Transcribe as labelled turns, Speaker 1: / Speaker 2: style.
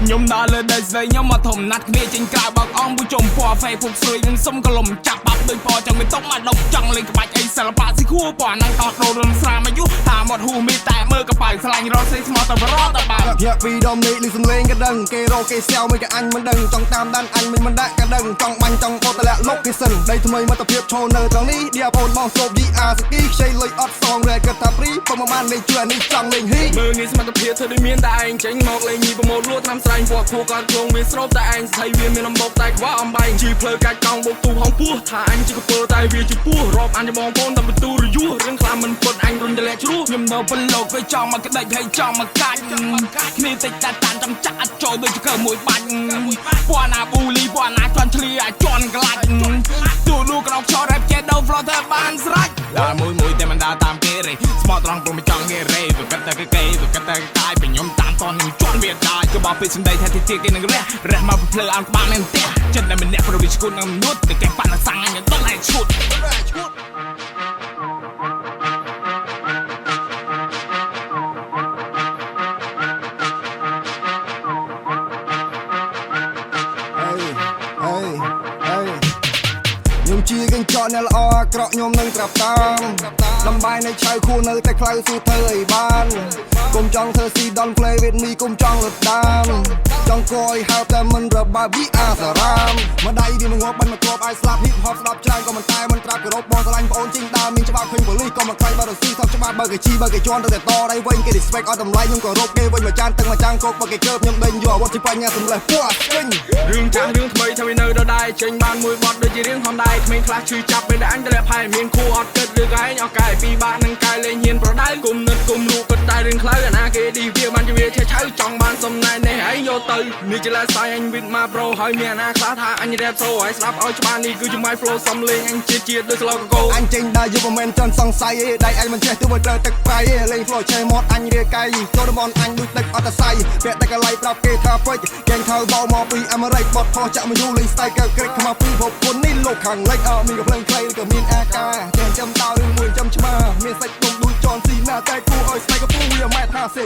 Speaker 1: ខ្ញុំដើរលើដីស្រីខ្ញុំមកធំណាត់គ្នាចេញក្រៅបើកអង្គមួយចំពណ៌ហ្វេពុកស្រួយនឹងសុំកលុំចាប់បាប់ដូចពណ៌ចង់មិនຕົកមកដុកចង់លេងក្បាច់អីសិល្បៈស៊ីខួរពណ៌ហ្នឹងអត់ដូររំស្រាមអាយុថាមកហ៊ូមីតែមើលកប៉ៅស្លាញ់រត់ស្រីស្មោះទៅរត់ទៅបើញាក់ពីដុំនេះលឺសំឡេងក៏ដឹងគេរកគេសែវមិនក៏អញមិនដឹងចង់តាមដានអញមិនដាក់ក៏ដឹងចង់បាញ់ចង់បត់តលាក់លុកគេសិនដីថ្មីមិត្តភាពឈរនៅត្រង់នេះឌីអាបូនមកសូបយីអាស្គីខ្ចីលុយអត់សងរែកថាព្រីពុំបានលេងជួយនេះចង់លេងហ៊ីមើលងាយសមត្ថភាពធ្វើដូចមានតែឯងចេញមកលេងញីប្រម៉ូតលួតាមស្រែងពណ៌ខួរក៏ជងវាស្រូបតែឯងស្ថិយវាមានលំបកតែខ្វះអំបែងជីផ្លូវកាច់កង់បុកទូហងពោះថាអញជាកពើតែវាជាពោះរាប់អញបងប្អូនតែបន្ទូរយួររឿងខ្លាំងមិនពុតអញរុញតលាក់ជ្រោះខ្ញុំនៅពលលោកវាចង់មកក្តិចហើយចង់មកកាច់គ្នាតិចតែតានចង់ចាក់អត់ចូលដូចជាកើមួយបាច់ពណ៌ណាប៊ូលីពណ៌ណាជន់ឆ្លៀជន់ក្លាច់ទូលូក្រោកឆោរ៉ែបចេះដូវ flow ទៅបានស្រេចដើរមួយតែមិនដើរតាមគេរេស្មោះត្រង់ព្រមចង់គេរេវាកាត់តែគេវាកាត់តែកាយពីខ្ញុំតាមតនឹងជន់វាដាច់ក៏បោះពីសំដីថាទីគេនឹងរះមកភ្លើអោនក្បាលនឹងផ្ទះចិត្តតែម្នាក់ប្រវិឈគុណនឹងនួតតែគេប៉ាន់សាំងអញដល់ឯឈុតខ្ញុំជាកញ្ចក់អ្នកល្អអាក្រក់ខ្ញុំនឹងត្រាប់តាមលំបាយនៅឆៅខួរនៅតែខ្លៅស៊ូធ្វើអីបានកុំចង់ធ្វើស៊ីដន play with me កុំចង់លត់ដាមចង់គួរឲ្យហៅតែមិនរបើប៊ីអាសារ៉ាមមកដៃវាមកបិណ្ឌមកគ្របឲ្យស្លាប់ hip hop ស្ដាប់ច្រើនក៏មិនតែមិនត្រាប់គោរពបងស្រឡាញ់បងអូនជីងដើមមានច្បាប់ឃើញប៉ូលីសក៏មកខ្លាញ់បើរស៊ីថប់ច្បាប់បើគេជីបើគេជន់ទៅតែតដៃវិញគេ respect អត់តម្លៃខ្ញុំក៏រកគេវិញមួយចានទឹកមួយចាំងកោកបើគេកើបខ្ញុំដេញយកអាវុធជាបញ្ញាសម្លេះពណ៌ស្គិញរឿងចាស់រឿងថ្មីថាវានៅដល់ដែរចេញបានមួយបទដូចជារឿងហំដែរក្មេងខ្លះឈឺចាប់ពេលតែអញតែផែមានគូអត់គិតឬកែងអស់កែពីបាក់នឹងកែលេងហ៊ានប្រដៅគុំនឹកគុំរូបក៏តែរឿងខ្លៅអាណាគេឌីវាបានជាវាឆៅចង់បានសំណែននេះឯងយកទៅនេះជាឡាសាយអញវិតមកប្រូហើយមានអាណាខ្លះថាអញរ៉េបសូឲ្យស្ដាប់ឲ្យច្បាស់នេះគឺជា my flow សំលេងអញជាតិដូចស្លោកកោអញចេញដែរយកមិនមែនចង់សង្ស័យទេដៃអញមិនចេះទៅឲ្យត្រូវទឹកប្រៃទេលេង flow ឆេមាត់អញរាកាយចូលតំបន់អញដូចទឹកអត់តសៃពាក់តែកលៃប្រាប់គេថាពេជ្រកែងថៅបោមកពីអាមេរិកបត់ផោះចាក់មកយូលីស្តៃកើក្រិចខ្មៅពីប្រពន្ធនេះលោកខាងលិចអត់មានកំភ្លើងខ្លីក៏មានអាការតែចាំតោរឿងមួយចាំច្បាស់មានសាច់ទុំដូចចនស៊ីណាតែគូឲ្យស្បែកកពូវាម៉ែថាសេ